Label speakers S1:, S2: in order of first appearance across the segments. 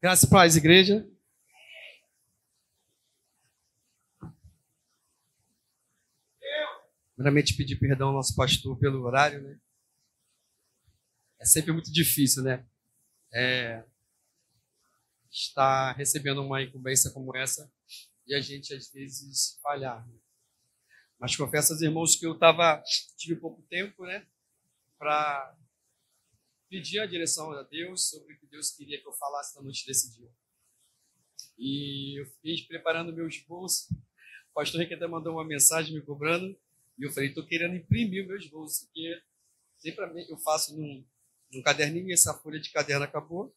S1: Graça e paz, igreja. Primeiramente, pedir perdão ao nosso pastor pelo horário, né? É sempre muito difícil, né? Estar recebendo uma incumbência como essa e a gente, às vezes, falhar. Né? Mas confesso aos irmãos que tive pouco tempo, né? Para pedir a direção a Deus sobre o que Deus queria que eu falasse na noite desse dia. E eu fiquei preparando meu esboço. O pastor Henrique até mandou uma mensagem me cobrando. E eu falei, estou querendo imprimir o meu esboço, porque sempre eu faço num caderninho, e essa folha de caderno acabou.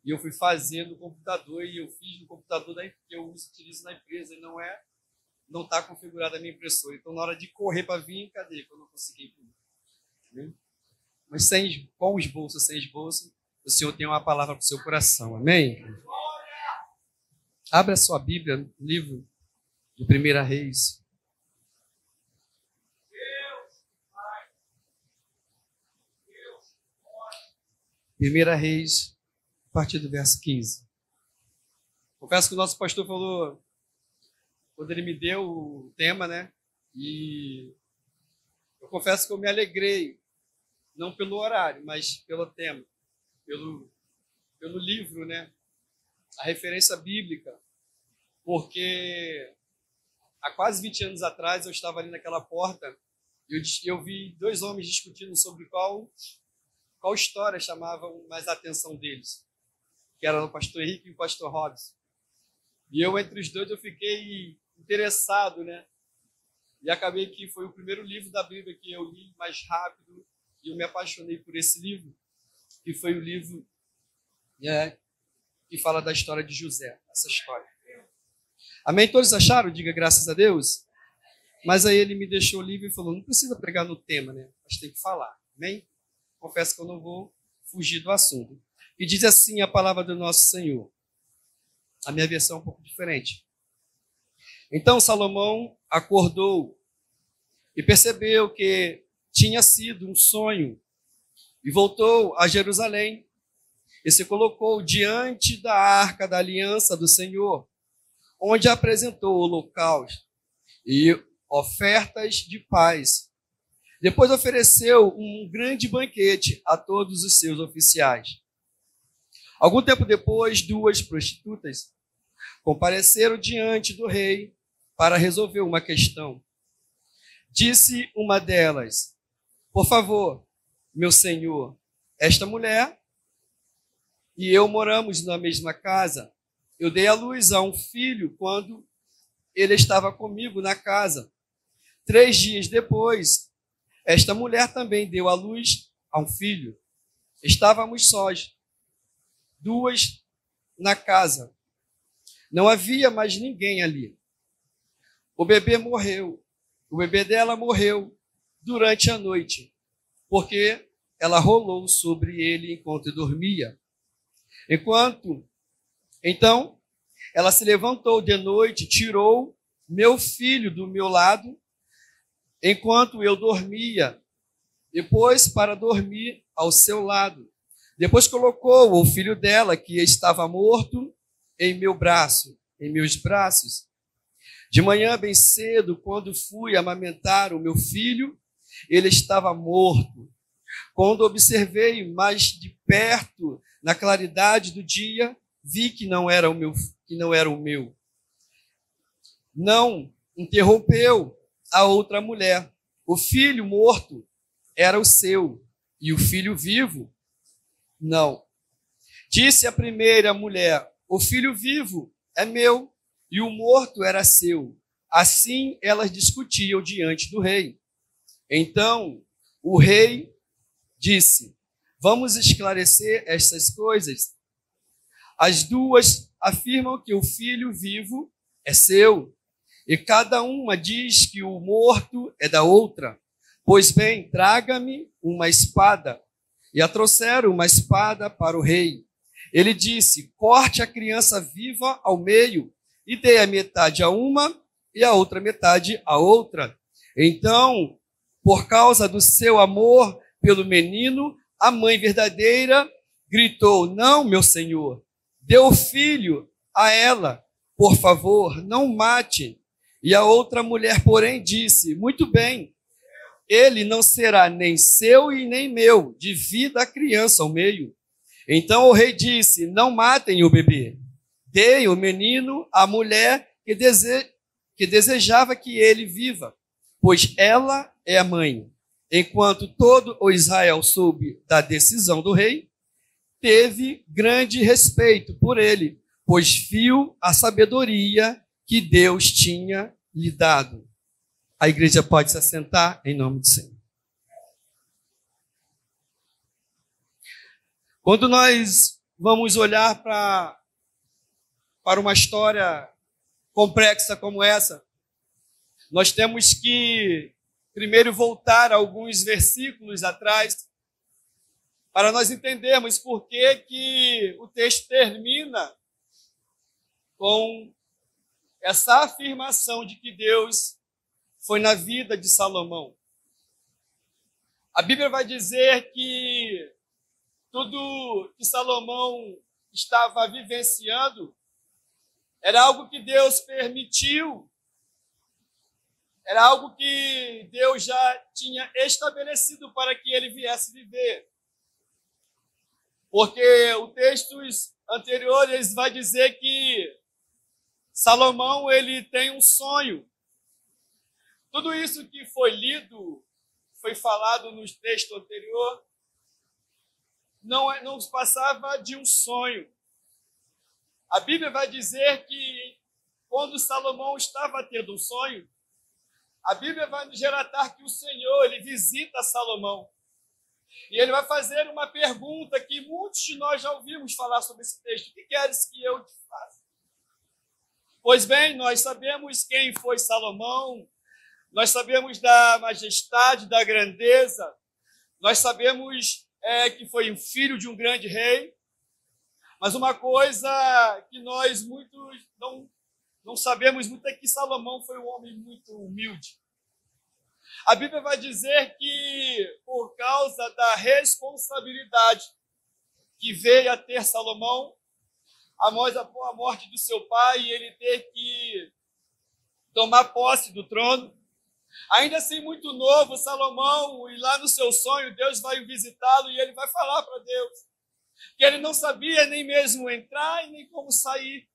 S1: E eu fui fazer no computador, e eu fiz no computador que eu utilizo na empresa, e não está configurada a minha impressora. Então, na hora de correr para vir, cadê? Que eu não consegui imprimir. Mas com o esboço, sem esboço, o Senhor tem uma palavra para o seu coração. Amém? Abra a sua Bíblia no livro de 1 Reis. 1 Reis, a partir do verso 15. Confesso que o nosso pastor falou, quando ele me deu o tema, né? E eu confesso que eu me alegrei, não pelo horário, mas pelo tema, pelo livro, né? A referência bíblica, porque há quase 20 anos atrás eu estava ali naquela porta e eu vi dois homens discutindo sobre qual história chamava mais a atenção deles, que era o pastor Henrique e o pastor Robson. E eu, entre os dois, eu fiquei interessado, né? E acabei que foi o primeiro livro da Bíblia que eu li mais rápido e eu me apaixonei por esse livro, que foi o livro que fala da história de José, essa história. Amém? Todos acharam? Diga graças a Deus. Mas aí ele me deixou livre e falou, não precisa pregar no tema, né? Mas tem que falar. Amém? Confesso que eu não vou fugir do assunto. E diz assim a palavra do nosso Senhor. A minha versão é um pouco diferente. Então Salomão acordou e percebeu que tinha sido um sonho e voltou a Jerusalém e se colocou diante da arca da aliança do Senhor, onde apresentou holocaustos e ofertas de paz. Depois ofereceu um grande banquete a todos os seus oficiais. Algum tempo depois, duas prostitutas compareceram diante do rei para resolver uma questão. Disse uma delas, por favor, meu senhor, esta mulher e eu moramos na mesma casa. Eu dei à luz a um filho quando ele estava comigo na casa. 3 dias depois, esta mulher também deu à luz a um filho. Estávamos sós, duas na casa. Não havia mais ninguém ali. O bebê morreu. O bebê dela morreu durante a noite, porque ela rolou sobre ele enquanto dormia. Então, ela se levantou de noite, tirou meu filho do meu lado, enquanto eu dormia, depois para dormir ao seu lado. Depois colocou o filho dela, que estava morto, em meus braços. De manhã, bem cedo, quando fui amamentar o meu filho, ele estava morto. Quando observei mais de perto, na claridade do dia, vi que não era o meu. Não interrompeu a outra mulher. O filho morto era o seu, e o filho vivo, não. Disse a primeira mulher, o filho vivo é meu, e o morto era seu. Assim elas discutiam diante do rei. Então o rei disse, vamos esclarecer estas coisas. As duas afirmam que o filho vivo é seu, e cada uma diz que o morto é da outra. Pois bem, traga-me uma espada. E a trouxeram uma espada para o rei. Ele disse, corte a criança viva ao meio, e dê a metade a uma e a outra metade a outra. Então, por causa do seu amor pelo menino, a mãe verdadeira gritou, não, meu senhor, deu filho a ela, por favor, não mate. E a outra mulher, porém, disse, muito bem, ele não será nem seu e nem meu, divida a criança ao meio. Então o rei disse, não matem o bebê, deem o menino à mulher que desejava que ele viva, pois ela é a mãe. Enquanto todo o Israel soube da decisão do rei, teve grande respeito por ele, pois viu a sabedoria que Deus tinha lhe dado. A igreja pode se assentar em nome do Senhor. Quando nós vamos olhar para uma história complexa como essa, nós temos que primeiro voltar alguns versículos atrás para nós entendermos por que o texto termina com essa afirmação de que Deus foi na vida de Salomão. A Bíblia vai dizer que tudo que Salomão estava vivenciando era algo que Deus permitiu, era algo que Deus já tinha estabelecido para que ele viesse viver. Porque o textos anteriores vai dizer que Salomão ele tem um sonho. Tudo isso que foi lido, foi falado no texto anterior, não passava de um sonho. A Bíblia vai dizer que quando Salomão estava tendo um sonho, a Bíblia vai nos relatar que o Senhor ele visita Salomão. E ele vai fazer uma pergunta que muitos de nós já ouvimos falar sobre esse texto. O que queres que eu te faça? Pois bem, nós sabemos quem foi Salomão, nós sabemos da majestade, da grandeza, nós sabemos que foi um filho de um grande rei, mas uma coisa que nós muitos não sabemos muito é que Salomão foi um homem muito humilde. A Bíblia vai dizer que por causa da responsabilidade que veio a ter Salomão, após a morte do seu pai, ele ter que tomar posse do trono. Ainda assim, muito novo, Salomão, e lá no seu sonho, Deus vai visitá-lo e ele vai falar para Deus que ele não sabia nem mesmo entrar e nem como sair.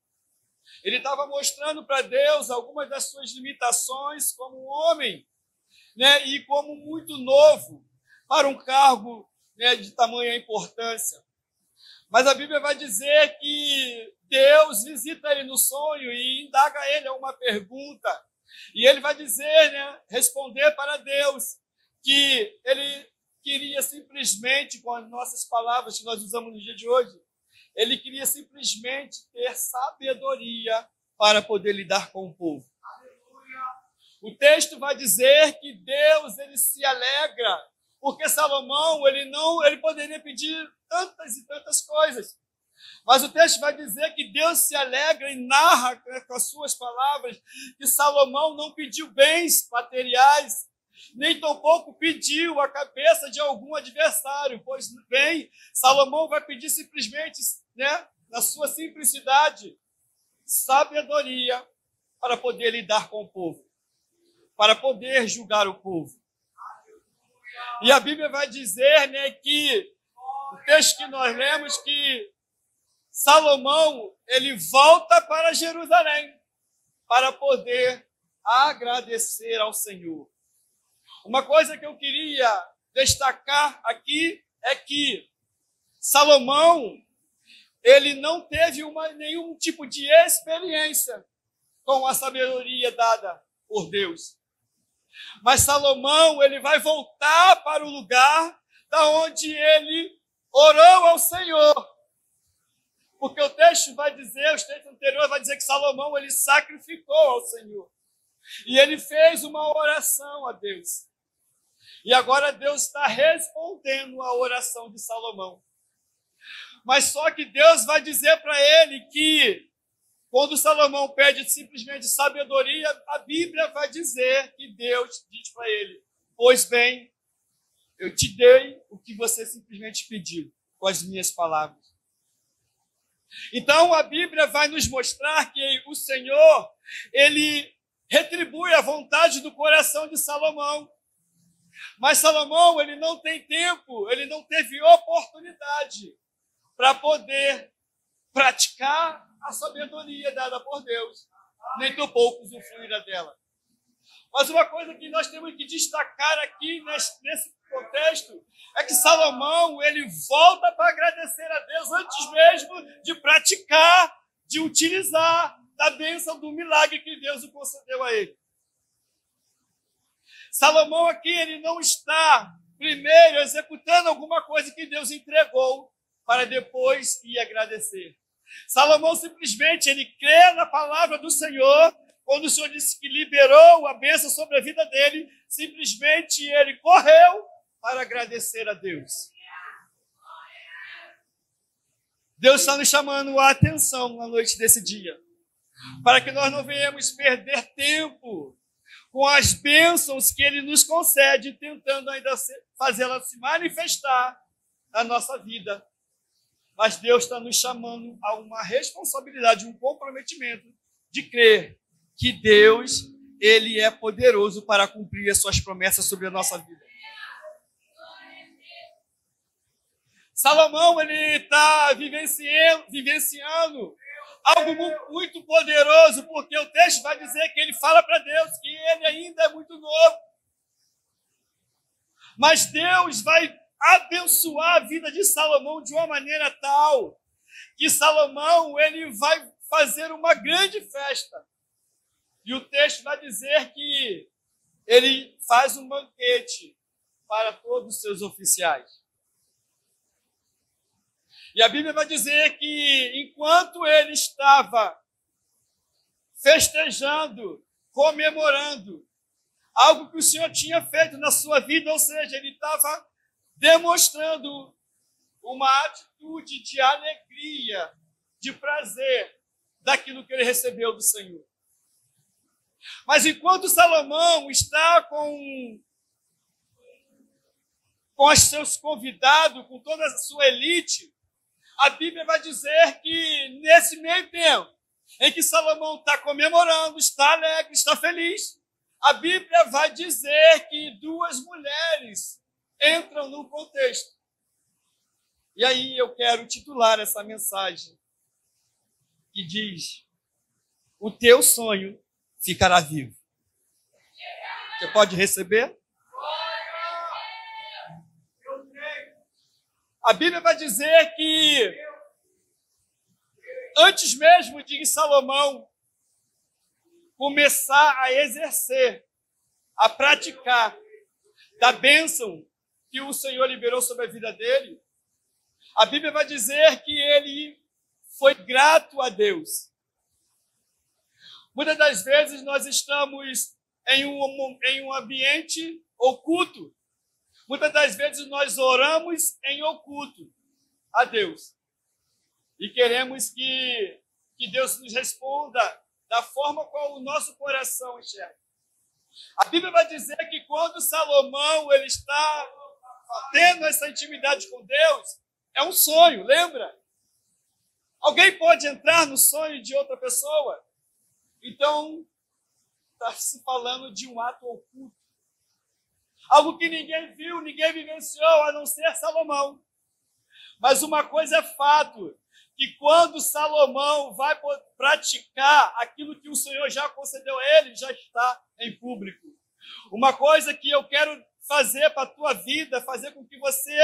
S1: Ele estava mostrando para Deus algumas das suas limitações como um homem, né, e como muito novo para um cargo, né, de tamanha importância. Mas a Bíblia vai dizer que Deus visita ele no sonho e indaga ele uma pergunta. E ele vai dizer, né, responder para Deus que ele queria simplesmente, com as nossas palavras que nós usamos no dia de hoje, ele queria simplesmente ter sabedoria para poder lidar com o povo. O texto vai dizer que Deus ele se alegra, porque Salomão ele poderia pedir tantas e tantas coisas. Mas o texto vai dizer que Deus se alegra e narra com as suas palavras que Salomão não pediu bens materiais, nem tampouco pediu a cabeça de algum adversário, pois bem, Salomão vai pedir simplesmente, né, na sua simplicidade, sabedoria para poder lidar com o povo, para poder julgar o povo. E a Bíblia vai dizer, né, que o texto que nós lemos que Salomão ele volta para Jerusalém para poder agradecer ao Senhor. Uma coisa que eu queria destacar aqui é que Salomão ele não teve nenhum tipo de experiência com a sabedoria dada por Deus. Mas Salomão ele vai voltar para o lugar da onde ele orou ao Senhor. Porque o texto vai dizer, o texto anterior vai dizer que Salomão ele sacrificou ao Senhor. E ele fez uma oração a Deus. E agora Deus está respondendo a oração de Salomão. Mas só que Deus vai dizer para ele que quando Salomão pede simplesmente sabedoria, a Bíblia vai dizer que Deus diz para ele: pois bem, eu te dei o que você simplesmente pediu, com as minhas palavras. Então, a Bíblia vai nos mostrar que o Senhor, ele retribui a vontade do coração de Salomão. Mas Salomão, ele não tem tempo, ele não teve oportunidade para poder praticar a sabedoria dada por Deus, nem tampouco usufruir dela. Mas uma coisa que nós temos que destacar aqui nesse contexto é que Salomão, ele volta para agradecer a Deus antes mesmo de praticar, de utilizar da bênção do milagre que Deus o concedeu a ele. Salomão aqui, ele não está primeiro executando alguma coisa que Deus entregou para depois ir agradecer. Salomão simplesmente, ele crê na palavra do Senhor. Quando o Senhor disse que liberou a bênção sobre a vida dele, simplesmente ele correu para agradecer a Deus. Deus está nos chamando a atenção na noite desse dia, para que nós não venhamos perder tempo com as bênçãos que ele nos concede, tentando ainda fazê-las se manifestar na nossa vida. Mas Deus está nos chamando a uma responsabilidade, um comprometimento de crer que Deus, ele é poderoso para cumprir as suas promessas sobre a nossa vida. Salomão, ele está vivenciando algo muito poderoso, porque o texto vai dizer que ele fala para Deus que ele ainda é muito novo. Mas Deus vai abençoar a vida de Salomão de uma maneira tal que Salomão, ele vai fazer uma grande festa. E o texto vai dizer que ele faz um banquete para todos os seus oficiais. E a Bíblia vai dizer que enquanto ele estava festejando, comemorando algo que o Senhor tinha feito na sua vida, ou seja, ele estava demonstrando uma atitude de alegria, de prazer daquilo que ele recebeu do Senhor. Mas enquanto Salomão está com os seus convidados, com toda a sua elite, a Bíblia vai dizer que nesse meio tempo em que Salomão está comemorando, está alegre, está feliz, a Bíblia vai dizer que duas mulheres entram no contexto. E aí eu quero titular essa mensagem que diz: o teu sonho ficará vivo. Você pode receber? A Bíblia vai dizer que antes mesmo de Salomão começar a exercer, a praticar da bênção que o Senhor liberou sobre a vida dele, a Bíblia vai dizer que ele foi grato a Deus. Muitas das vezes nós estamos em um ambiente oculto. Muitas das vezes nós oramos em oculto a Deus. E queremos que Deus nos responda da forma qual o nosso coração enxerga. A Bíblia vai dizer que quando Salomão ele está tendo essa intimidade com Deus, é um sonho, lembra? Alguém pode entrar no sonho de outra pessoa? Então, está se falando de um ato oculto. Algo que ninguém viu, ninguém vivenciou, a não ser Salomão. Mas uma coisa é fato, que quando Salomão vai praticar aquilo que o Senhor já concedeu a ele, já está em público. Uma coisa que eu quero fazer para a tua vida, fazer com que você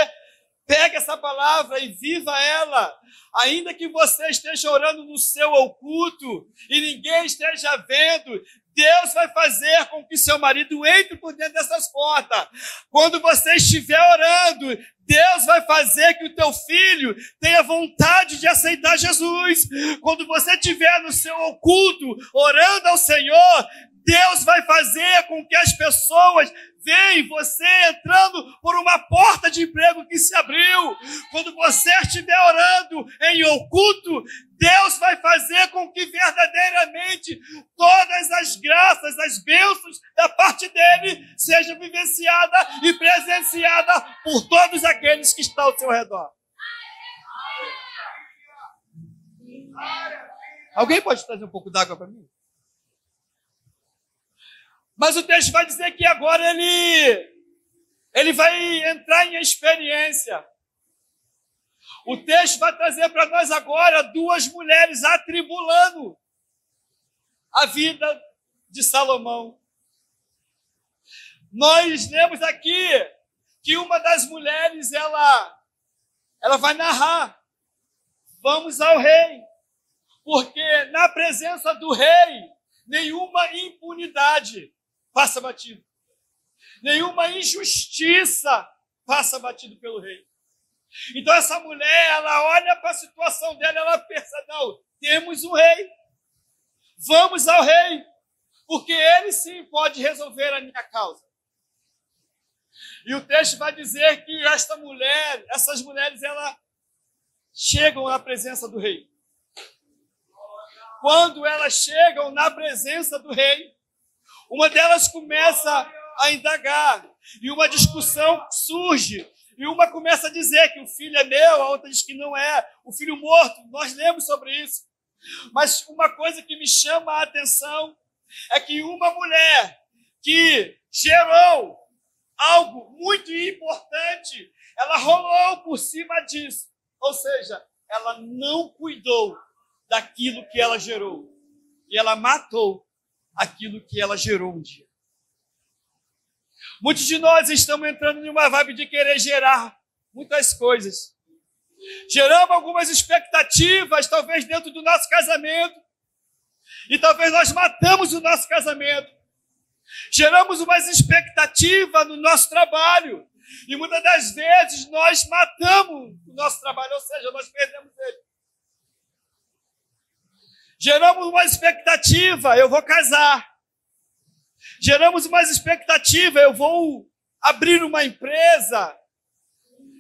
S1: pegue essa palavra e viva ela. Ainda que você esteja orando no seu oculto e ninguém esteja vendo, Deus vai fazer com que seu marido entre por dentro dessas portas. Quando você estiver orando, Deus vai fazer que o teu filho tenha vontade de aceitar Jesus. Quando você estiver no seu oculto, orando ao Senhor, Deus vai fazer com que as pessoas vejam você entrando por uma porta de emprego que se abriu. Quando você estiver orando em oculto, Deus vai fazer com que verdadeiramente todas as graças, as bênçãos da parte dele sejam vivenciadas e presenciadas por todos aqueles que estão ao seu redor. Alguém pode trazer um pouco d'água para mim? Mas o texto vai dizer que agora ele vai entrar em experiência. O texto vai trazer para nós agora duas mulheres atribulando a vida de Salomão. Nós lemos aqui que uma das mulheres, ela vai narrar: vamos ao rei, porque na presença do rei, nenhuma impunidade passa batido. Nenhuma injustiça passa batido pelo rei. Então essa mulher, ela olha para a situação dela, ela pensa: não, temos um rei. Vamos ao rei, porque ele sim pode resolver a minha causa. E o texto vai dizer que essas mulheres, elas chegam à presença do rei. Quando elas chegam na presença do rei, uma delas começa a indagar, e uma discussão surge, e uma começa a dizer que o filho é meu, a outra diz que não é, o filho morto. Nós lemos sobre isso. Mas uma coisa que me chama a atenção é que uma mulher que gerou algo muito importante, ela rolou por cima disso. Ou seja, ela não cuidou daquilo que ela gerou. E ela matou aquilo que ela gerou um dia. Muitos de nós estamos entrando em uma vibe de querer gerar muitas coisas. Geramos algumas expectativas, talvez dentro do nosso casamento. E talvez nós matamos o nosso casamento. Geramos uma expectativa no nosso trabalho. E muitas das vezes nós matamos o nosso trabalho, ou seja, nós perdemos ele. Geramos uma expectativa: eu vou casar. Geramos uma expectativa: eu vou abrir uma empresa.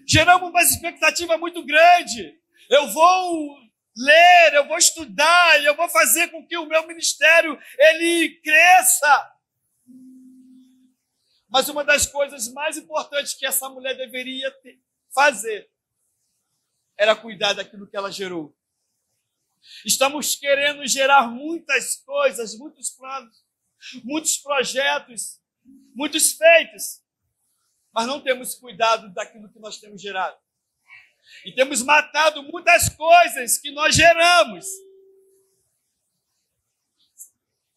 S1: Geramos uma expectativa muito grande: eu vou ler, eu vou estudar, e eu vou fazer com que o meu ministério ele cresça. Mas uma das coisas mais importantes que essa mulher deveria fazer era cuidar daquilo que ela gerou. Estamos querendo gerar muitas coisas, muitos planos, muitos projetos, muitos feitos, mas não temos cuidado daquilo que nós temos gerado. E temos matado muitas coisas que nós geramos.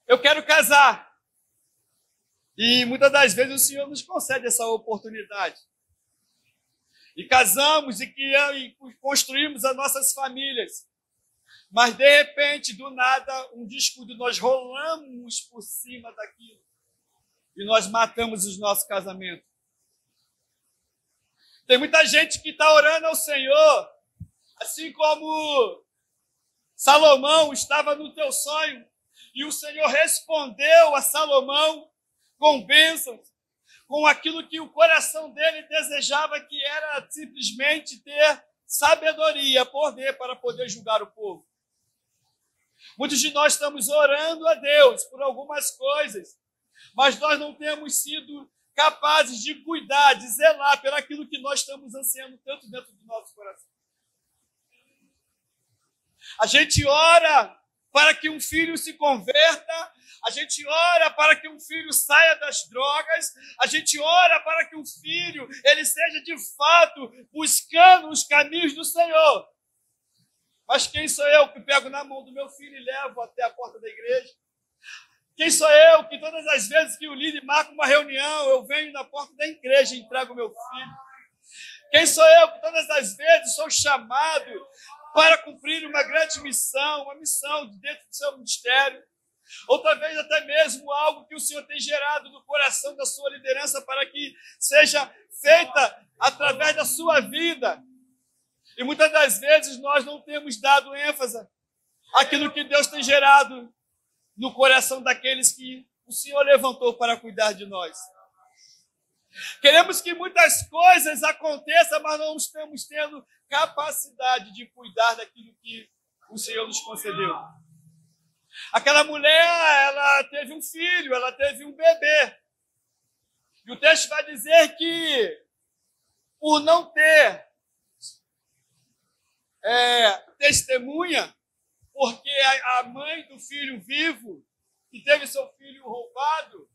S1: Eu quero casar. E muitas das vezes o Senhor nos concede essa oportunidade. E casamos e construímos as nossas famílias. Mas, de repente, do nada, um descuido, nós rolamos por cima daquilo. E nós matamos os nossos casamentos. Tem muita gente que está orando ao Senhor, assim como Salomão estava no teu sonho, e o Senhor respondeu a Salomão com bênçãos, com aquilo que o coração dele desejava, que era simplesmente ter sabedoria, poder para poder julgar o povo. Muitos de nós estamos orando a Deus por algumas coisas, mas nós não temos sido capazes de cuidar, de zelar pelo aquilo que nós estamos ansiando tanto dentro do nosso coração. A gente ora para que um filho se converta, a gente ora para que um filho saia das drogas, a gente ora para que um filho ele seja de fato buscando os caminhos do Senhor. Mas quem sou eu que pego na mão do meu filho e levo até a porta da igreja? Quem sou eu que todas as vezes que o líder marca uma reunião, eu venho na porta da igreja e entrego o meu filho? Quem sou eu que todas as vezes sou chamado para cumprir uma grande missão, uma missão dentro do seu ministério? Ou talvez até mesmo algo que o Senhor tem gerado no coração da sua liderança para que seja feita através da sua vida. E muitas das vezes nós não temos dado ênfase àquilo que Deus tem gerado no coração daqueles que o Senhor levantou para cuidar de nós. Queremos que muitas coisas aconteçam, mas não estamos tendo capacidade de cuidar daquilo que o Senhor nos concedeu. Aquela mulher, ela teve um filho, ela teve um bebê. E o texto vai dizer que, por não ter testemunha, porque a mãe do filho vivo, que teve seu filho roubado,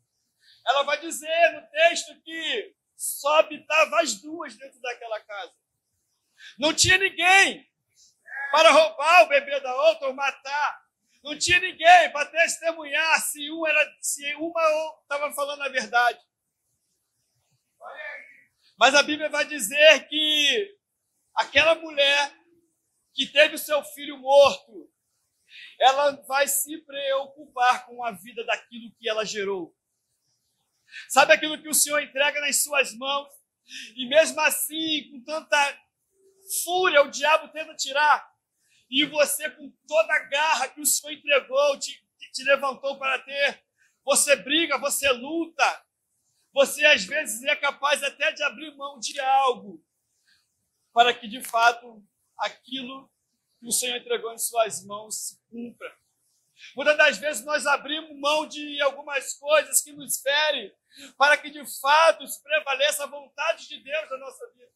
S1: ela vai dizer no texto que só habitava as duas dentro daquela casa. Não tinha ninguém para roubar o bebê da outra ou matar. Não tinha ninguém para testemunhar se uma estava falando a verdade. Mas a Bíblia vai dizer que aquela mulher que teve o seu filho morto, ela vai se preocupar com a vida daquilo que ela gerou. Sabe aquilo que o Senhor entrega nas suas mãos? E mesmo assim, com tanta fúria, o diabo tenta tirar. E você, com toda a garra que o Senhor entregou, te levantou para ter, você briga, você luta. Você, às vezes, é capaz até de abrir mão de algo para que, de fato, aquilo que o Senhor entregou em suas mãos se cumpra. Muitas das vezes nós abrimos mão de algumas coisas que nos ferem para que, de fato, se prevaleça a vontade de Deus na nossa vida.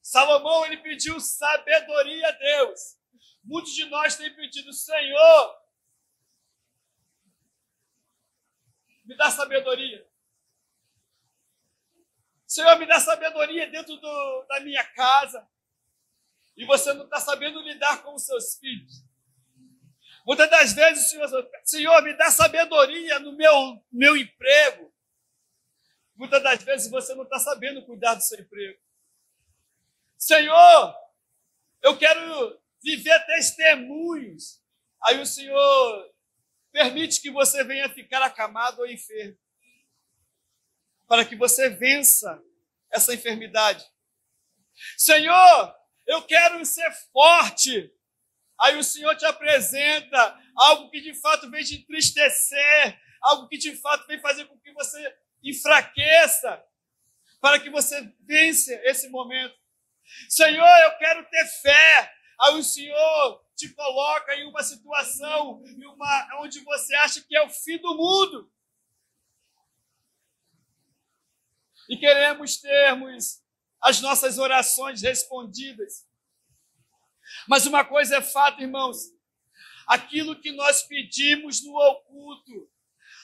S1: Salomão, ele pediu sabedoria a Deus. Muitos de nós têm pedido, Senhor, me dá sabedoria. Senhor, me dá sabedoria dentro da minha casa. E você não está sabendo lidar com os seus filhos. Muitas das vezes, Senhor, me dá sabedoria no meu emprego. Muitas das vezes você não está sabendo cuidar do seu emprego. Senhor, eu quero viver testemunhos. Aí o Senhor permite que você venha ficar acamado ou enfermo, para que você vença essa enfermidade. Senhor, eu quero ser forte. Aí o Senhor te apresenta algo que de fato vem te entristecer, algo que de fato vem fazer com que você enfraqueça, para que você vença esse momento. Senhor, eu quero ter fé. Aí o Senhor te coloca em uma situação onde você acha que é o fim do mundo. E queremos termos as nossas orações respondidas. Mas uma coisa é fato, irmãos. Aquilo que nós pedimos no oculto,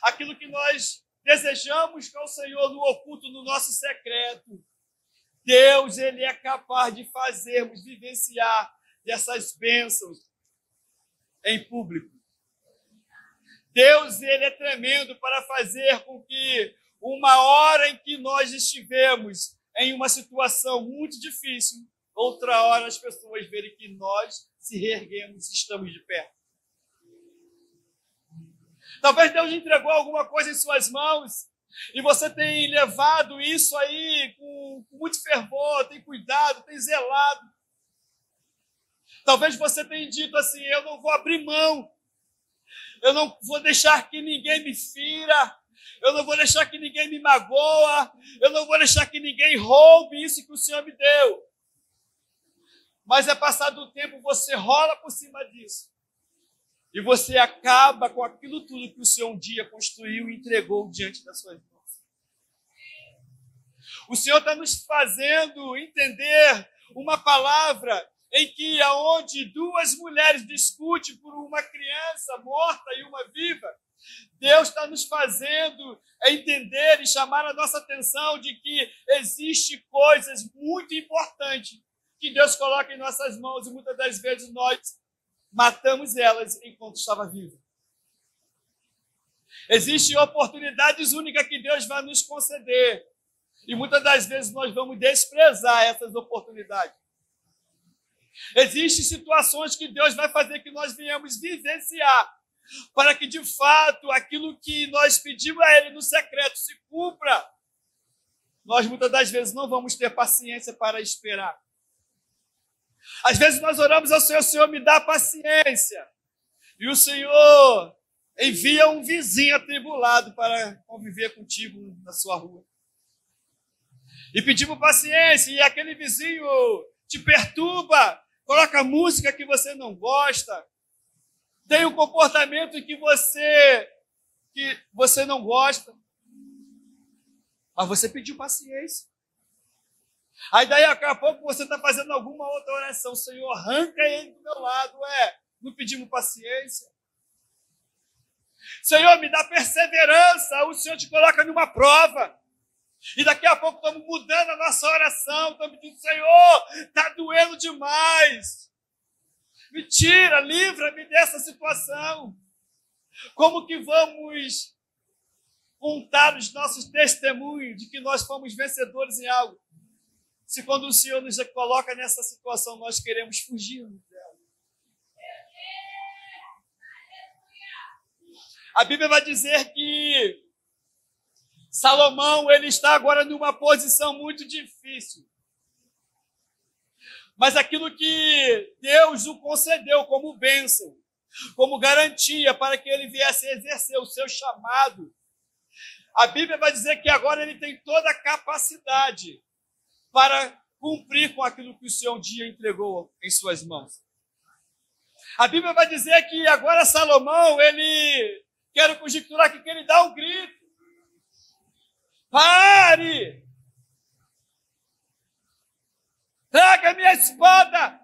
S1: aquilo que nós desejamos ao Senhor no oculto, no nosso secreto, Deus, ele é capaz de fazermos vivenciar dessas bênçãos em público. Deus, ele é tremendo para fazer com que uma hora em que nós estivemos em uma situação muito difícil, outra hora as pessoas verem que nós se reerguemos e estamos de pé. Talvez Deus entregou alguma coisa em suas mãos e você tem levado isso aí com muito fervor, tem cuidado, tem zelado. Talvez você tenha dito assim, eu não vou abrir mão, eu não vou deixar que ninguém me fira, eu não vou deixar que ninguém me magoa, eu não vou deixar que ninguém roube isso que o Senhor me deu. Mas é passado o tempo, você rola por cima disso. E você acaba com aquilo tudo que o Senhor um dia construiu e entregou diante das suas mãos. O Senhor está nos fazendo entender uma palavra em que aonde duas mulheres discutem por uma criança morta e uma viva, Deus está nos fazendo entender e chamar a nossa atenção de que existe coisas muito importantes que Deus coloca em nossas mãos e muitas das vezes nós matamos elas enquanto estava viva. Existem oportunidades únicas que Deus vai nos conceder e muitas das vezes nós vamos desprezar essas oportunidades. Existem situações que Deus vai fazer que nós venhamos vivenciar para que, de fato, aquilo que nós pedimos a Ele no secreto se cumpra. Nós, muitas das vezes, não vamos ter paciência para esperar. Às vezes, nós oramos ao Senhor, Senhor, me dá paciência. E o Senhor envia um vizinho atribulado para conviver contigo na sua rua. E pedimos paciência, e aquele vizinho te perturba, coloca música que você não gosta, tem um comportamento que você não gosta, mas você pediu paciência. Aí daí daqui a pouco você está fazendo alguma outra oração. Senhor, arranca ele do meu lado. Não pedimos paciência. Senhor, me dá perseverança. O Senhor te coloca numa prova. E daqui a pouco estamos mudando a nossa oração. Estamos pedindo, Senhor, está doendo demais. Me tira, livra-me dessa situação. Como que vamos contar os nossos testemunhos de que nós fomos vencedores em algo? Se quando o Senhor nos coloca nessa situação, nós queremos fugir dela. A Bíblia vai dizer que Salomão ele está agora numa posição muito difícil. Mas aquilo que Deus o concedeu como bênção, como garantia para que ele viesse a exercer o seu chamado, a Bíblia vai dizer que agora ele tem toda a capacidade para cumprir com aquilo que o Senhor um dia entregou em suas mãos. A Bíblia vai dizer que agora Salomão, quero conjecturar aqui que ele dá um grito. Pare! Traga minha espada!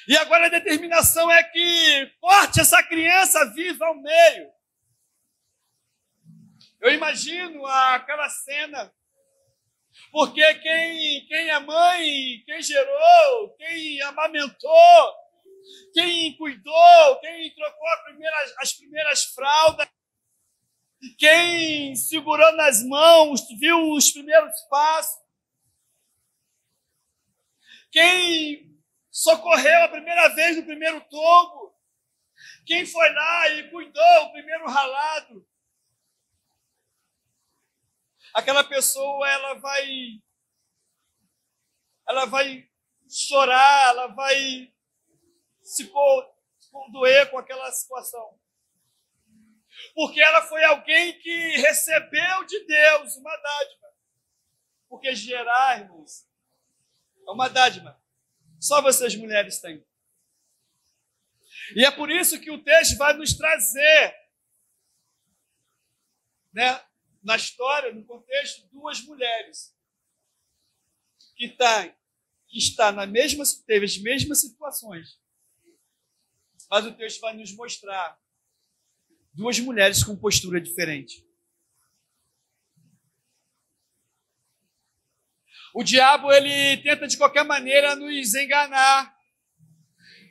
S1: E agora a determinação é que corte essa criança viva ao meio. Eu imagino aquela cena, porque quem é mãe, quem gerou, quem amamentou, quem cuidou, quem trocou as primeiras fraldas, quem segurou nas mãos, viu os primeiros passos, quem socorreu a primeira vez no primeiro tombo, quem foi lá e cuidou o primeiro ralado, aquela pessoa ela vai chorar, ela vai se condoer com aquela situação. Porque ela foi alguém que recebeu de Deus uma dádiva. Porque gerar, irmãos, é uma dádiva. Só vocês mulheres têm. E é por isso que o texto vai nos trazer, né, na história, no contexto, duas mulheres que está teve as mesmas situações. Mas o texto vai nos mostrar duas mulheres com postura diferente. O diabo, ele tenta de qualquer maneira nos enganar,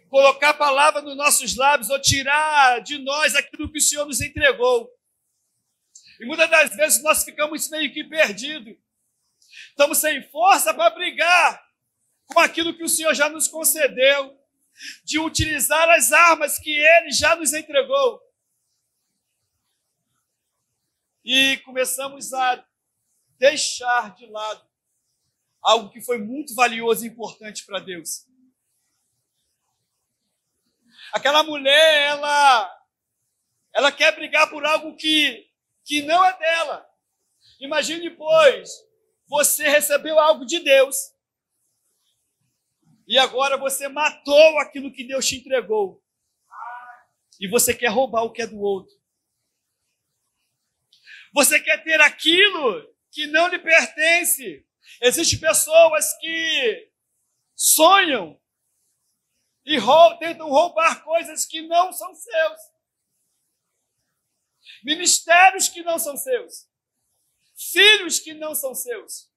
S1: colocar a palavra nos nossos lábios ou tirar de nós aquilo que o Senhor nos entregou. E muitas das vezes nós ficamos meio que perdidos. Estamos sem força para brigar com aquilo que o Senhor já nos concedeu, de utilizar as armas que Ele já nos entregou. E começamos a deixar de lado algo que foi muito valioso e importante para Deus. Aquela mulher, ela quer brigar por algo que não é dela. Imagine, pois, você recebeu algo de Deus e agora você matou aquilo que Deus te entregou e você quer roubar o que é do outro. Você quer ter aquilo que não lhe pertence. Existem pessoas que sonham e tentam roubar coisas que não são seus. Ministérios que não são seus. Filhos que não são seus.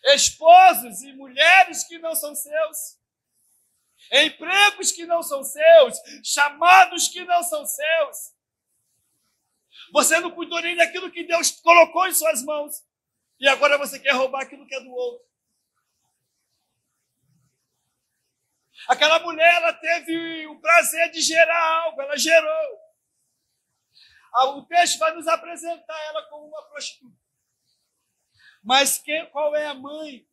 S1: Esposos e mulheres que não são seus. Empregos que não são seus. Chamados que não são seus. Você não cuidou nem daquilo que Deus colocou em suas mãos. E agora você quer roubar aquilo que é do outro. Aquela mulher, ela teve o prazer de gerar algo. Ela gerou. O texto vai nos apresentar ela como uma prostituta. Mas qual é a mãe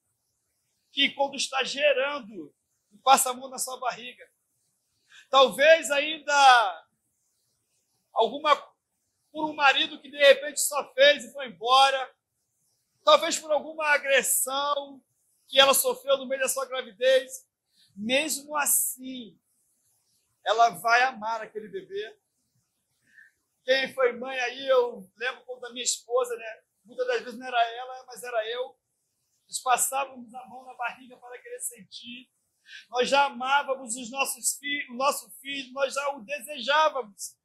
S1: que, quando está gerando, passa a mão na sua barriga? Talvez ainda por um marido que de repente só fez e foi embora. Talvez por alguma agressão que ela sofreu no meio da sua gravidez. Mesmo assim, ela vai amar aquele bebê. Quem foi mãe aí, eu lembro quando a minha esposa, né,
S2: Muitas das vezes não era ela, mas era eu. Nós passávamos a mão na barriga para querer sentir. Nós já amávamos os nossos filhos, o nosso filho, nós já o desejávamos.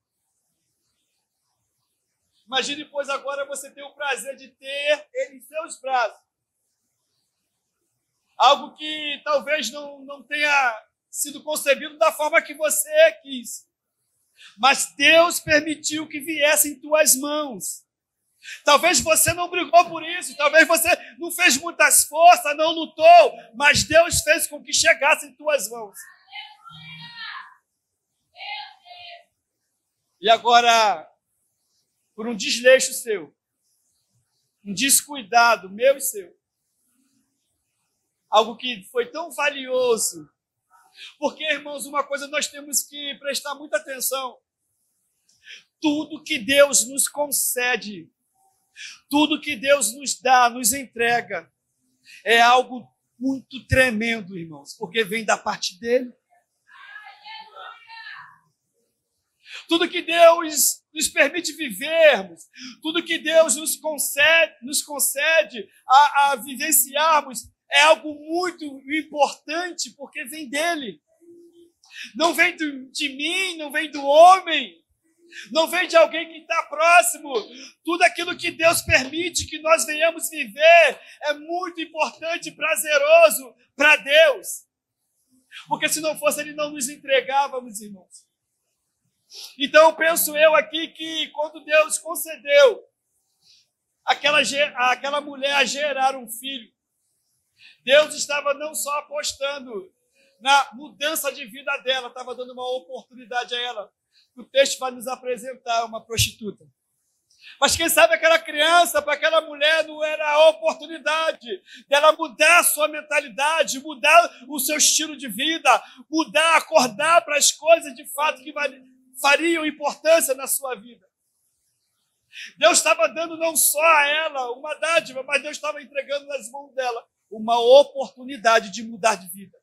S2: Imagine, pois, agora você tem o prazer de ter ele em seus braços. Algo que talvez não tenha sido concebido da forma que você quis. Mas Deus permitiu que viesse em tuas mãos. Talvez você não brigou por isso, talvez você não fez muitas forças, não lutou, mas Deus fez com que chegasse em tuas mãos. E agora, por um desleixo seu, um descuidado meu e seu, algo que foi tão valioso, porque, irmãos, uma coisa nós temos que prestar muita atenção. Tudo que Deus nos concede, tudo que Deus nos dá, nos entrega, é algo muito tremendo, irmãos, porque vem da parte dele. Tudo que Deus nos permite vivermos, tudo que Deus nos concede a vivenciarmos, é algo muito importante, porque vem dele. Não vem de mim, não vem do homem, não vem de alguém que está próximo. Tudo aquilo que Deus permite que nós venhamos viver é muito importante e prazeroso para Deus. Porque se não fosse, Ele não nos entregava, meus irmãos. Então, penso eu aqui que quando Deus concedeu aquela mulher a gerar um filho, Deus estava não só apostando na mudança de vida dela, estava dando uma oportunidade a ela. O texto vai nos apresentar uma prostituta. Mas quem sabe aquela criança, para aquela mulher, não era a oportunidade dela mudar a sua mentalidade, mudar o seu estilo de vida, mudar, acordar para as coisas de fato que fariam importância na sua vida. Deus estava dando não só a ela uma dádiva, mas Deus estava entregando nas mãos dela uma oportunidade de mudar de vida.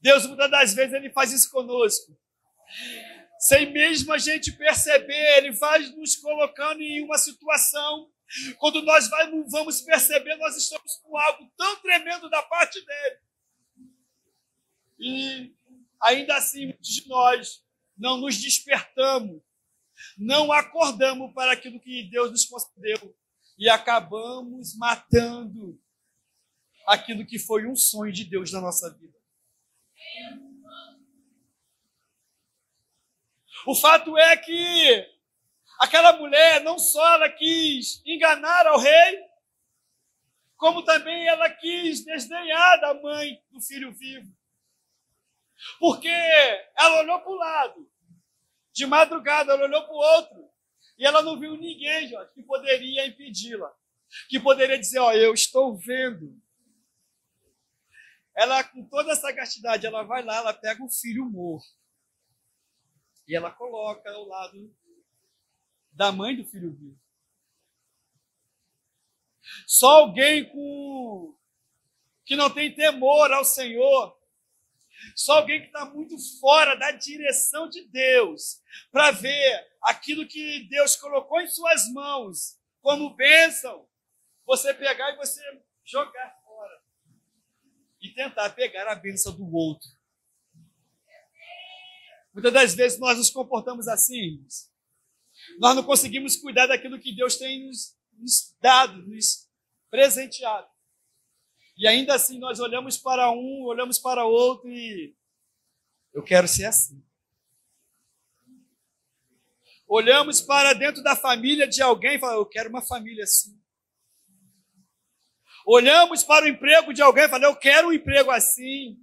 S2: Deus, muitas das vezes, Ele faz isso conosco. Sem mesmo a gente perceber, Ele vai nos colocando em uma situação. Quando nós vamos perceber, nós estamos com algo tão tremendo da parte dEle. E ainda assim, muitos de nós não nos despertamos, não acordamos para aquilo que Deus nos concedeu e acabamos matando aquilo que foi um sonho de Deus na nossa vida. O fato é que aquela mulher não só ela quis enganar ao rei, como também ela quis desdenhar da mãe do filho vivo. Porque ela olhou para o lado, de madrugada ela olhou para o outro, e ela não viu ninguém, Jorge, que poderia impedi-la, que poderia dizer, ó, eu estou vendo. Ela, com toda essa sagacidade, ela vai lá, ela pega o filho morto, e ela coloca ao lado da mãe do filho vivo. Só alguém que não tem temor ao Senhor, só alguém que está muito fora da direção de Deus, para ver aquilo que Deus colocou em suas mãos como bênção, você pegar e você jogar fora e tentar pegar a bênção do outro. Muitas das vezes nós nos comportamos assim. Nós não conseguimos cuidar daquilo que Deus tem nos dado, nos presenteado. E ainda assim nós olhamos para um, olhamos para outro e eu quero ser assim. Olhamos para dentro da família de alguém e falamos, eu quero uma família assim. Olhamos para o emprego de alguém e falamos, eu quero um emprego assim.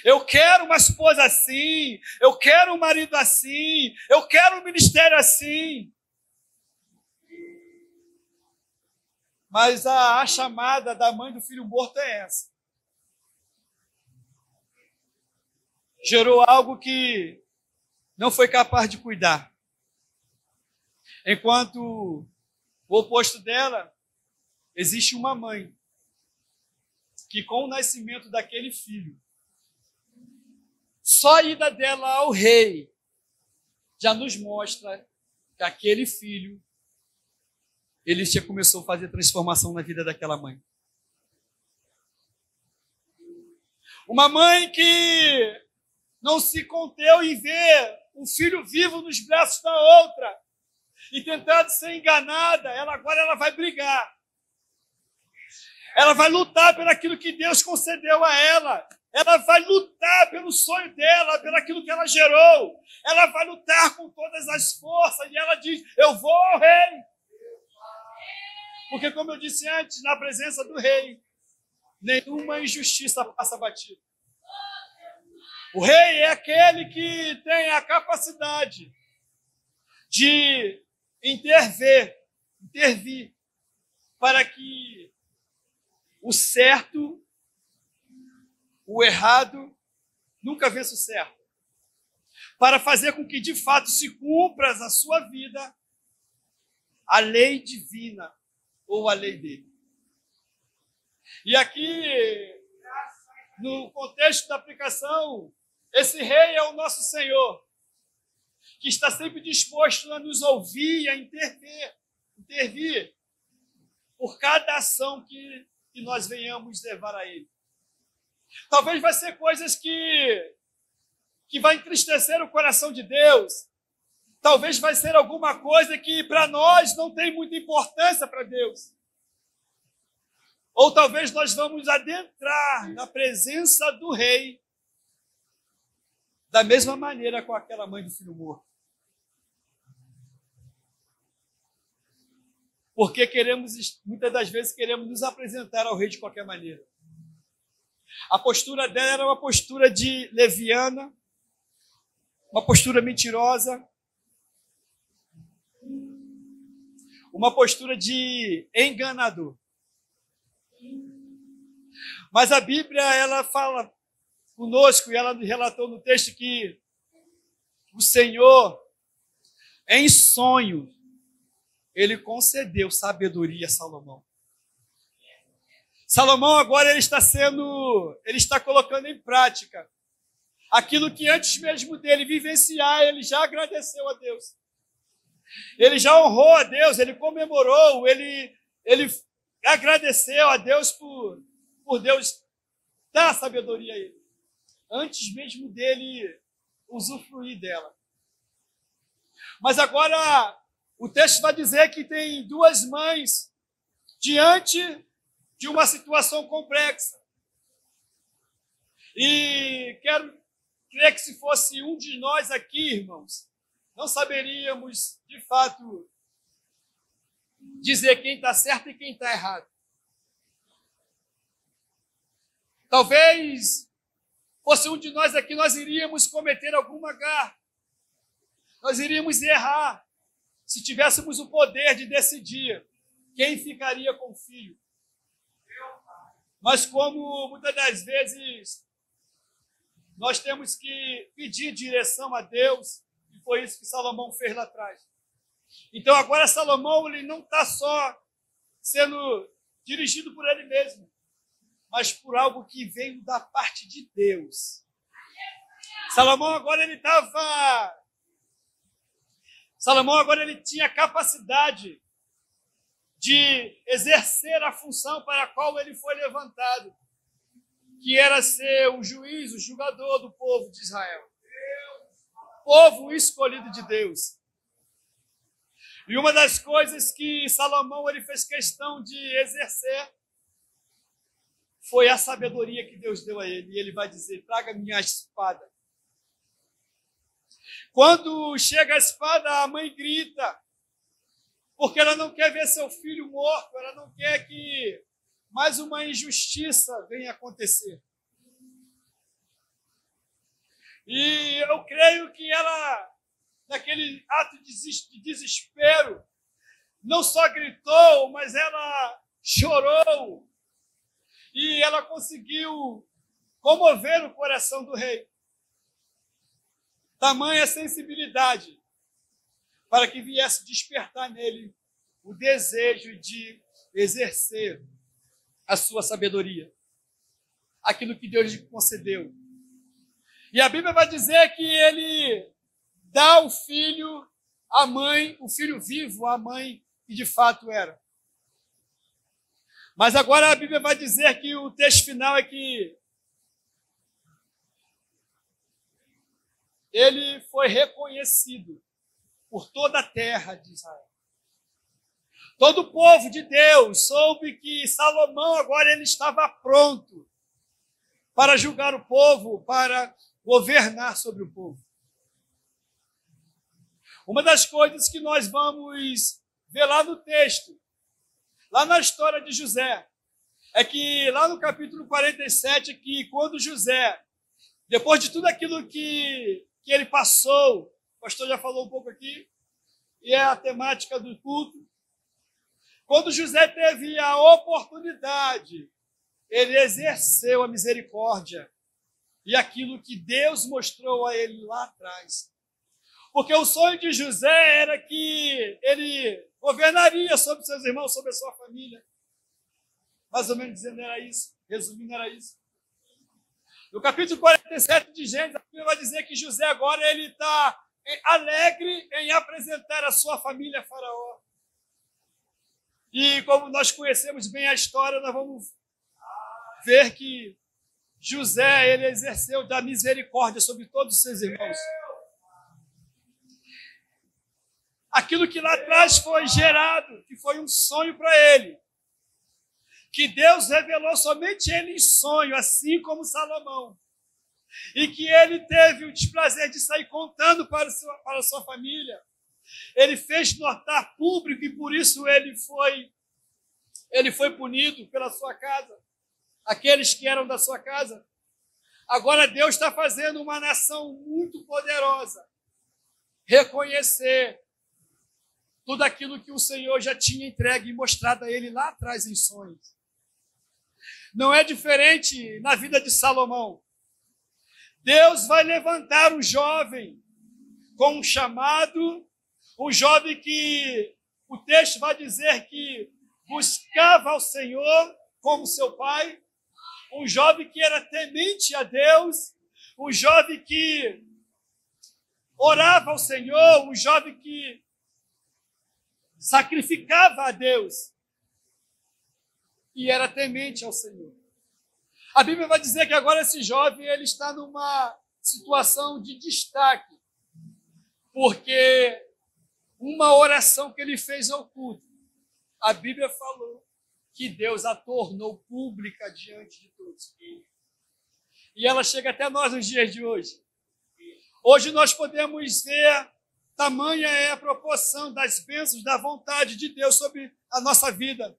S2: Eu quero uma esposa assim, eu quero um marido assim, eu quero um ministério assim. Mas a chamada da mãe do filho morto é essa. Gerou algo que não foi capaz de cuidar. Enquanto o oposto dela, existe uma mãe que com o nascimento daquele filho, só a ida dela ao rei já nos mostra que aquele filho
S1: ele já começou a fazer transformação na vida daquela mãe.
S2: Uma mãe que não se conteu em ver um filho vivo nos braços da outra e tentando ser enganada, agora ela vai brigar. Ela vai lutar por aquilo que Deus concedeu a ela. Ela vai lutar pelo sonho dela, pelo aquilo que ela gerou. Ela vai lutar com todas as forças. E ela diz, eu vou ao rei. Porque, como eu disse antes, na presença do rei, nenhuma injustiça passa batida. O rei é aquele que tem a capacidade de intervir para que o certo, o errado, nunca vença o certo. Para fazer com que, de fato, se cumpra na sua vida a lei divina ou a lei dele. E aqui, no contexto da aplicação, esse rei é o nosso Senhor, que está sempre disposto a nos ouvir e a intervir por cada ação que nós venhamos levar a ele. Talvez vai ser coisas que vai entristecer o coração de Deus. Talvez vai ser alguma coisa que para nós não tem muita importância para Deus. Ou talvez nós vamos adentrar na presença do rei da mesma maneira com aquela mãe do filho morto. Porque muitas das vezes queremos nos apresentar ao rei de qualquer maneira. A postura dela era uma postura de leviana, uma postura mentirosa, uma postura de enganador. Mas a Bíblia, ela fala conosco, e ela relatou no texto que o Senhor, em sonho, ele concedeu sabedoria a Salomão. Salomão agora ele está colocando em prática aquilo que antes mesmo dele vivenciar, ele já agradeceu a Deus. Ele já honrou a Deus, ele comemorou, ele agradeceu a Deus por Deus dar sabedoria a ele, antes mesmo dele usufruir dela. Mas agora o texto vai dizer que tem duas mães diante de uma situação complexa. E quero crer que se fosse um de nós aqui, irmãos, não saberíamos, de fato, dizer quem está certo e quem está errado. Talvez fosse um de nós aqui, nós iríamos cometer alguma gafe. Nós iríamos errar se tivéssemos o poder de decidir quem ficaria com o filho. Mas como muitas das vezes nós temos que pedir direção a Deus, e foi isso que Salomão fez lá atrás. Então agora Salomão ele não está só sendo dirigido por ele mesmo, mas por algo que veio da parte de Deus. Salomão agora ele tinha capacidade de exercer a função para a qual ele foi levantado, que era ser o juiz, o julgador do povo de Israel. Povo escolhido de Deus. E uma das coisas que Salomão ele fez questão de exercer foi a sabedoria que Deus deu a ele. E ele vai dizer, traga minha espada. Quando chega a espada, a mãe grita, porque ela não quer ver seu filho morto, ela não quer que mais uma injustiça venha acontecer. E eu creio que ela, naquele ato de desespero, não só gritou, mas ela chorou. E ela conseguiu comover o coração do rei. Tamanha sensibilidade para que viesse despertar nele o desejo de exercer a sua sabedoria, aquilo que Deus lhe concedeu. E a Bíblia vai dizer que ele dá o filho à mãe, o filho vivo à mãe que de fato era. Mas agora a Bíblia vai dizer que o texto final é que ele foi reconhecido por toda a terra de Israel. Todo o povo de Deus soube que Salomão agora ele estava pronto para julgar o povo, para governar sobre o povo. Uma das coisas que nós vamos ver lá no texto, lá na história de José, é que lá no capítulo 47, que quando José, depois de tudo aquilo que ele passou, o pastor já falou um pouco aqui, e é a temática do culto, quando José teve a oportunidade, ele exerceu a misericórdia e aquilo que Deus mostrou a ele lá atrás. Porque o sonho de José era que ele governaria sobre seus irmãos, sobre a sua família. Mais ou menos dizendo era isso, resumindo era isso. No capítulo 47 de Gênesis, a Bíblia vai dizer que José agora ele está alegre em apresentar a sua família a Faraó. E como nós conhecemos bem a história, nós vamos ver que José ele exerceu da misericórdia sobre todos os seus irmãos. Aquilo que lá atrás foi gerado, que foi um sonho para ele, que Deus revelou somente ele em sonho, assim como Salomão, e que ele teve o desprazer de sair contando para a sua família. Ele fez no altar público e por isso ele foi punido pela sua casa, aqueles que eram da sua casa. Agora Deus está fazendo uma nação muito poderosa reconhecer tudo aquilo que o Senhor já tinha entregue e mostrado a ele lá atrás em sonhos. Não é diferente na vida de Salomão. Deus vai levantar um jovem com um chamado, um jovem que o texto vai dizer que buscava ao Senhor como seu pai, um jovem que era temente a Deus, um jovem que orava ao Senhor, um jovem que sacrificava a Deus e era temente ao Senhor. A Bíblia vai dizer que agora esse jovem ele está numa situação de destaque, porque uma oração que ele fez ao culto, a Bíblia falou que Deus a tornou pública diante de todos. E ela chega até nós nos dias de hoje. Hoje nós podemos ver tamanha é a proporção das bênçãos da vontade de Deus sobre a nossa vida.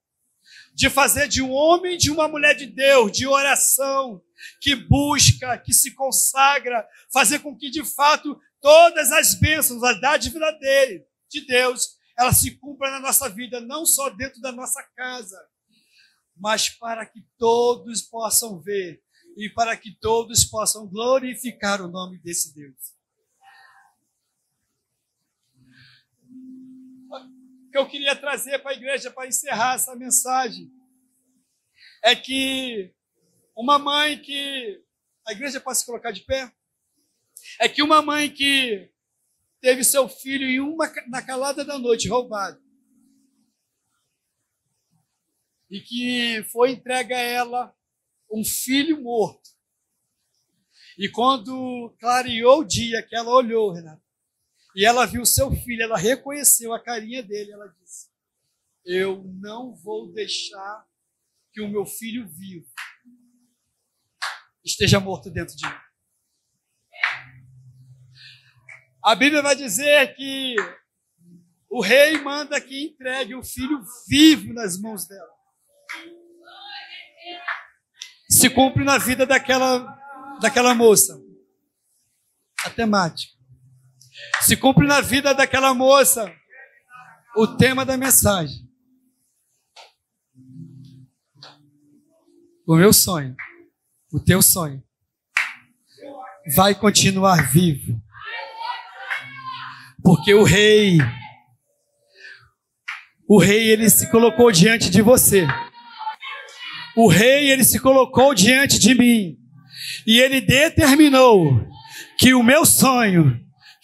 S2: De fazer de um homem, de uma mulher de Deus, de oração, que busca, que se consagra, fazer com que de fato todas as bênçãos, a dádiva dele, de Deus, ela se cumpra na nossa vida, não só dentro da nossa casa, mas para que todos possam ver e para que todos possam glorificar o nome desse Deus. O que eu queria trazer para a igreja, para encerrar essa mensagem, é que uma mãe que... A igreja pode se colocar de pé? É que uma mãe que teve seu filho na calada da noite roubado, e que foi entregue a ela um filho morto. E quando clareou o dia que ela olhou, Renato, e ela viu seu filho, ela reconheceu a carinha dele, ela disse: eu não vou deixar que o meu filho vivo esteja morto dentro de mim. A Bíblia vai dizer que o rei manda que entregue o filho vivo nas mãos dela. Se cumpre na vida daquela moça. A temática. Se cumpre na vida daquela moça o tema da mensagem. O meu sonho, o teu sonho, vai continuar vivo. Porque o rei, ele se colocou diante de você. O rei, ele se colocou diante de mim. E ele determinou que o meu sonho,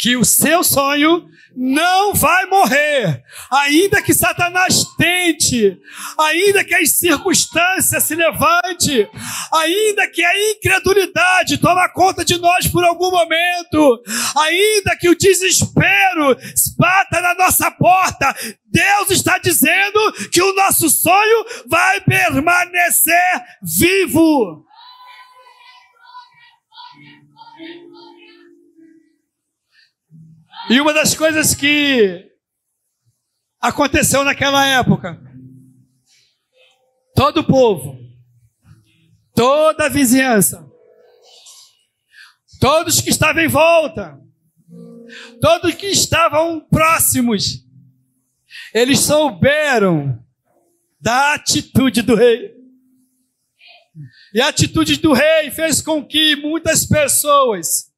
S2: que o seu sonho não vai morrer, ainda que Satanás tente, ainda que as circunstâncias se levante, ainda que a incredulidade tome conta de nós por algum momento, ainda que o desespero bata na nossa porta, Deus está dizendo que o nosso sonho vai permanecer vivo. E uma das coisas que aconteceu naquela época, todo o povo, toda a vizinhança, todos que estavam em volta, todos que estavam próximos, eles souberam da atitude do rei. E a atitude do rei fez com que muitas pessoas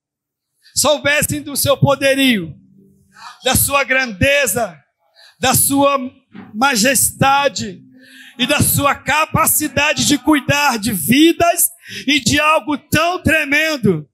S2: soubessem do seu poderio, da sua grandeza, da sua majestade e da sua capacidade de cuidar de vidas e de algo tão tremendo.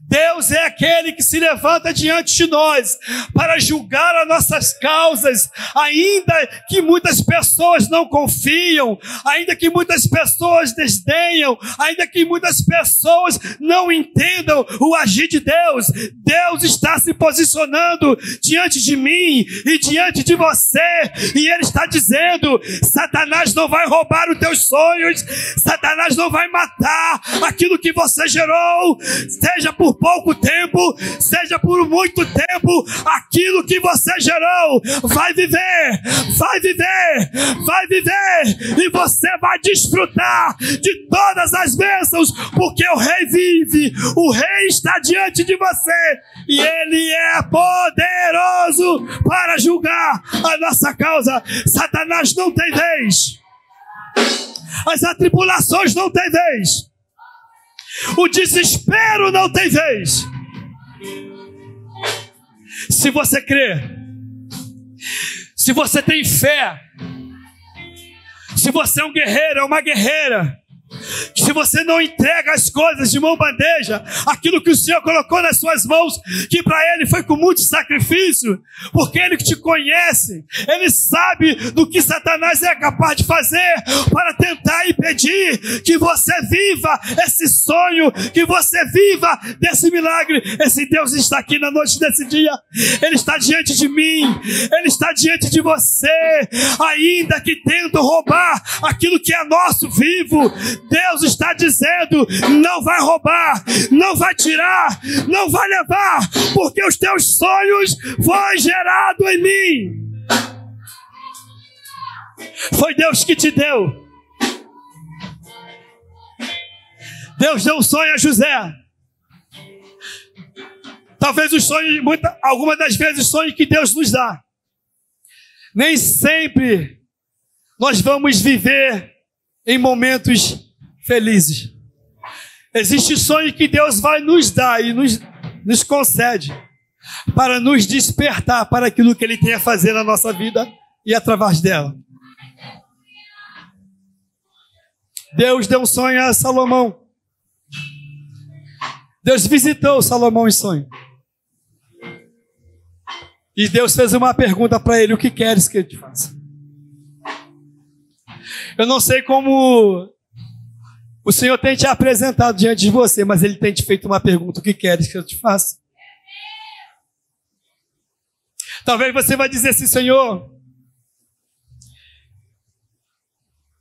S2: Deus é aquele que se levanta diante de nós para julgar as nossas causas, ainda que muitas pessoas não confiam, ainda que muitas pessoas desdenham, ainda que muitas pessoas não entendam o agir de Deus. Deus está se posicionando diante de mim e diante de você, e Ele está dizendo: Satanás não vai roubar os teus sonhos, Satanás não vai matar aquilo que você gerou, seja por pouco tempo, seja por muito tempo, aquilo que você gerou vai viver, vai viver, vai viver, e você vai desfrutar de todas as bênçãos, porque o rei vive, o rei está diante de você, e ele é poderoso para julgar a nossa causa. Satanás não tem vez, as atribulações não têm vez, o desespero não tem vez. Se você crê, se você tem fé, se você é um guerreiro, é uma guerreira, se você não entrega as coisas de mão bandeja, aquilo que o Senhor colocou nas suas mãos, que para Ele foi com muito sacrifício, porque Ele que te conhece, Ele sabe do que Satanás é capaz de fazer para tentar impedir que você viva esse sonho, que você viva desse milagre. Esse Deus está aqui na noite desse dia, Ele está diante de mim, Ele está diante de você, ainda que tentam roubar aquilo que é nosso vivo. Deus está dizendo: não vai roubar, não vai tirar, não vai levar, porque os teus sonhos foram gerados em mim. Foi Deus que te deu. Deus deu um sonho a José. Talvez os sonhos, algumas das vezes, os sonhos que Deus nos dá, nem sempre nós vamos viver em momentos felizes. Existe sonho que Deus vai nos dar e nos concede para nos despertar para aquilo que Ele tem a fazer na nossa vida e através dela. Deus deu um sonho a Salomão. Deus visitou Salomão em sonho. E Deus fez uma pergunta para ele: o que queres que eu te faça? Eu não sei como o Senhor tem te apresentado diante de você, mas Ele tem te feito uma pergunta: o que queres que eu te faça? Talvez você vai dizer assim: Senhor,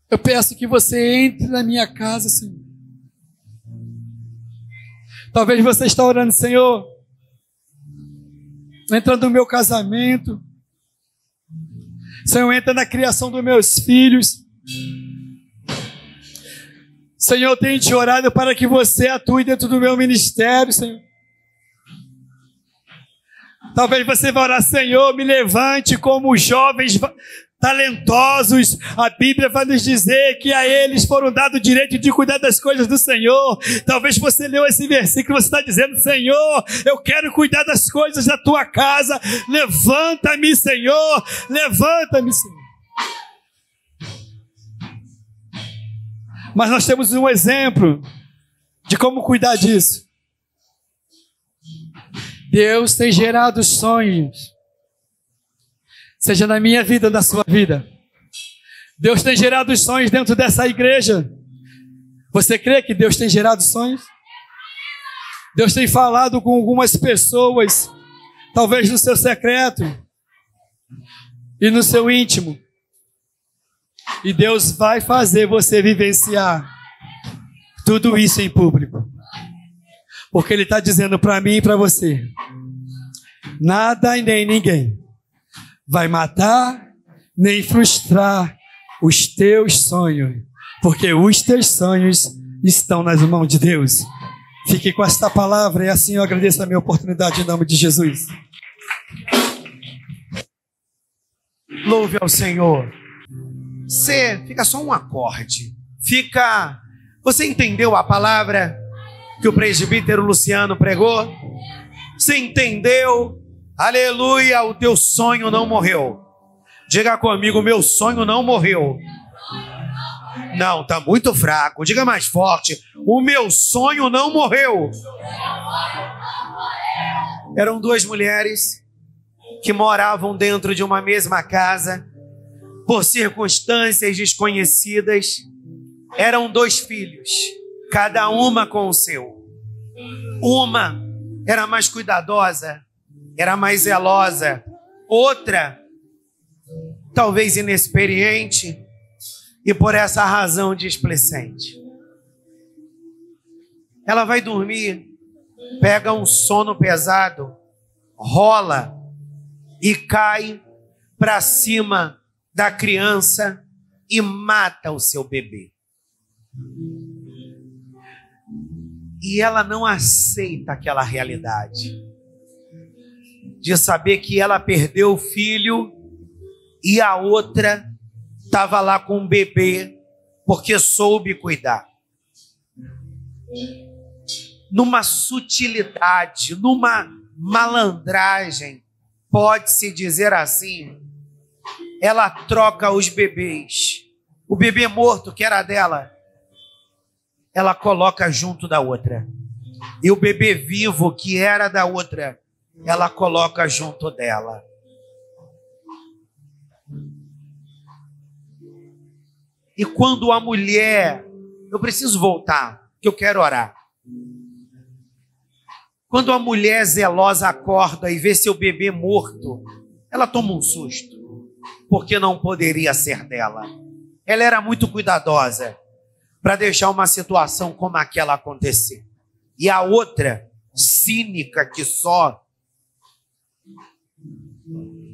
S2: eu peço que você entre na minha casa, Senhor. Talvez você está orando: Senhor, entra no meu casamento, Senhor, entra na criação dos meus filhos. Senhor, eu tenho te orado para que você atue dentro do meu ministério, Senhor. Talvez você vai orar: Senhor, me levante como jovens talentosos. A Bíblia vai nos dizer que a eles foram dados o direito de cuidar das coisas do Senhor. Talvez você leu esse versículo e você está dizendo: Senhor, eu quero cuidar das coisas da tua casa. Levanta-me, Senhor, levanta-me, Senhor. Mas nós temos um exemplo de como cuidar disso.
S1: Deus tem gerado sonhos, seja na minha vida ou na sua vida. Deus tem gerado sonhos dentro dessa igreja. Você crê que Deus tem gerado sonhos? Deus tem falado com algumas pessoas, talvez no seu secreto e no seu íntimo. E Deus vai fazer você vivenciar tudo isso em público. Porque Ele está dizendo para mim e para você: nada e nem ninguém vai matar nem frustrar os teus sonhos, porque os teus sonhos estão nas mãos de Deus. Fique com esta palavra e assim eu agradeço a minha oportunidade em nome de Jesus.
S3: Louve ao Senhor. Fica só um acorde. Você entendeu a palavra que o presbítero Luciano pregou? Você entendeu? Aleluia, o teu sonho não morreu. Diga comigo, meu sonho não morreu. Não, está muito fraco. Diga mais forte, o meu sonho não morreu. Eram duas mulheres que moravam dentro de uma mesma casa, por circunstâncias desconhecidas. Eram dois filhos, cada uma com o seu. Uma era mais cuidadosa, era mais zelosa. Outra, talvez inexperiente e por essa razão displicente. Ela vai dormir, pega um sono pesado, rola e cai para cima da criança e mata o seu bebê. E ela não aceita aquela realidade de saber que ela perdeu o filho e a outra estava lá com o bebê porque soube cuidar. Numa sutilidade, numa malandragem, pode-se dizer assim, ela troca os bebês. O bebê morto, que era dela, ela coloca junto da outra. E o bebê vivo, que era da outra, ela coloca junto dela. E quando a mulher... Eu preciso voltar, que eu quero orar. Quando a mulher zelosa acorda e vê seu bebê morto, ela toma um susto, porque não poderia ser dela. Ela era muito cuidadosa para deixar uma situação como aquela acontecer. E a outra, cínica que só,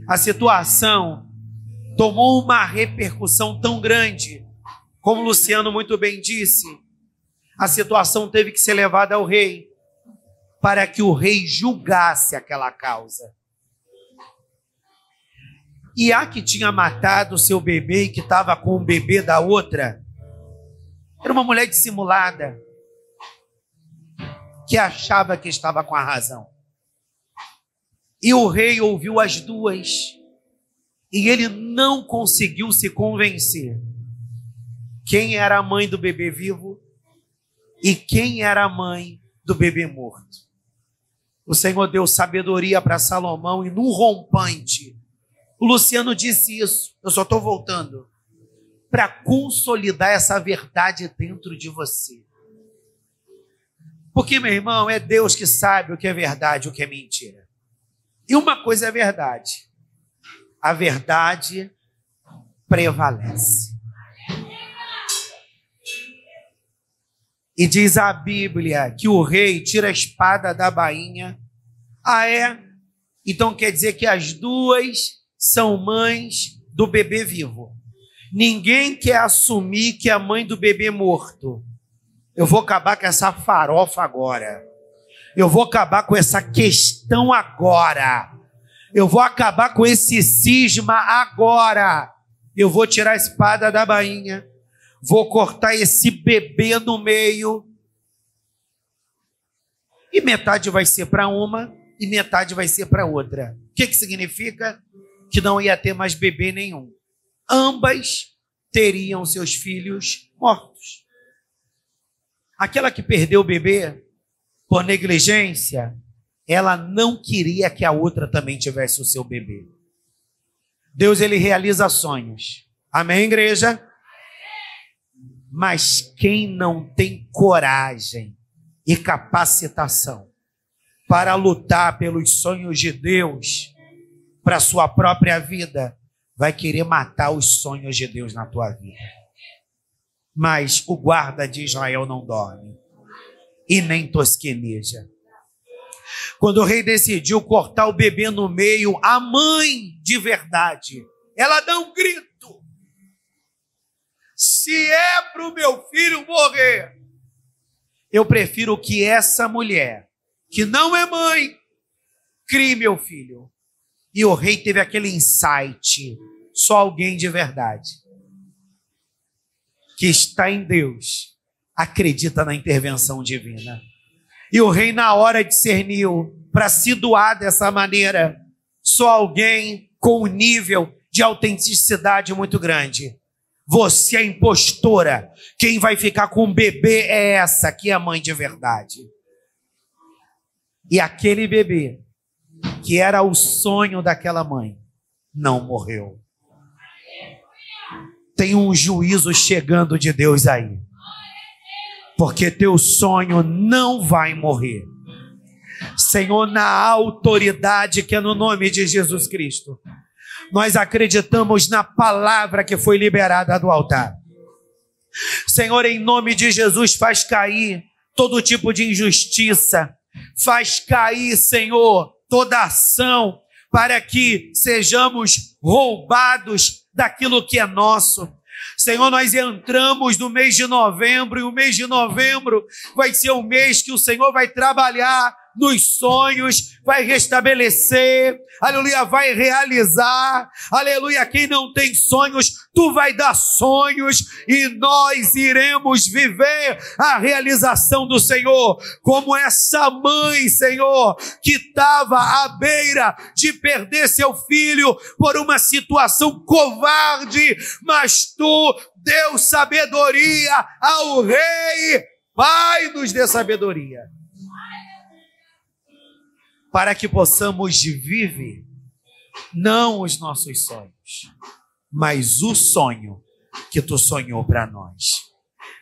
S3: a situação tomou uma repercussão tão grande, como o Luciano muito bem disse, a situação teve que ser levada ao rei, para que o rei julgasse aquela causa. E a que tinha matado o seu bebê e que estava com o bebê da outra, era uma mulher dissimulada, que achava que estava com a razão. E o rei ouviu as duas, e ele não conseguiu se convencer quem era a mãe do bebê vivo e quem era a mãe do bebê morto. O Senhor deu sabedoria para Salomão e num rompante, o Luciano disse isso, eu só estou voltando, para consolidar essa verdade dentro de você. Porque, meu irmão, é Deus que sabe o que é verdade e o que é mentira. E uma coisa é verdade, a verdade prevalece. E diz a Bíblia que o rei tira a espada da bainha. Ah, é? Então quer dizer que as duas são mães do bebê vivo. Ninguém quer assumir que é a mãe do bebê morto. Eu vou acabar com essa farofa agora. Eu vou acabar com essa questão agora. Eu vou acabar com esse cisma agora. Eu vou tirar a espada da bainha. Vou cortar esse bebê no meio. E metade vai ser para uma e metade vai ser para outra. O que significa? Que não ia ter mais bebê nenhum. Ambas teriam seus filhos mortos. Aquela que perdeu o bebê por negligência, ela não queria que a outra também tivesse o seu bebê. Deus, ele realiza sonhos. Amém, igreja? Mas quem não tem coragem e capacitação para lutar pelos sonhos de Deus para a sua própria vida, vai querer matar os sonhos de Deus na tua vida. Mas o guarda de Israel não dorme e nem tosqueneja. Quando o rei decidiu cortar o bebê no meio, a mãe de verdade, ela dá um grito: se é para o meu filho morrer, eu prefiro que essa mulher, que não é mãe, crie meu filho. E o rei teve aquele insight: só alguém de verdade, que está em Deus, acredita na intervenção divina. E o rei, na hora, discerniu para se doar dessa maneira, só alguém com um nível de autenticidade muito grande. Você é impostora, quem vai ficar com o bebê é essa que é a mãe de verdade. E aquele bebê, que era o sonho daquela mãe, não morreu. Tem um juízo chegando de Deus aí, porque teu sonho não vai morrer. Senhor, na autoridade que é no nome de Jesus Cristo, nós acreditamos na palavra que foi liberada do altar. Senhor, em nome de Jesus, faz cair todo tipo de injustiça, faz cair, Senhor, toda ação para que sejamos roubados daquilo que é nosso. Senhor, nós entramos no mês de novembro, e o mês de novembro vai ser o mês que o Senhor vai trabalhar nos sonhos, vai restabelecer, aleluia, vai realizar, aleluia. Quem não tem sonhos, tu vai dar sonhos, e nós iremos viver a realização do Senhor, como essa mãe, Senhor, que estava à beira de perder seu filho por uma situação covarde, mas tu deu sabedoria ao rei. Pai, nos dê sabedoria para que possamos viver não os nossos sonhos, mas o sonho que tu sonhou para nós.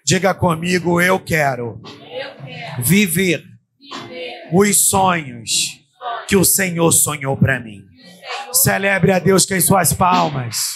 S3: Diga comigo: eu quero viver os sonhos que o Senhor sonhou para mim. Celebre a Deus com as suas palmas.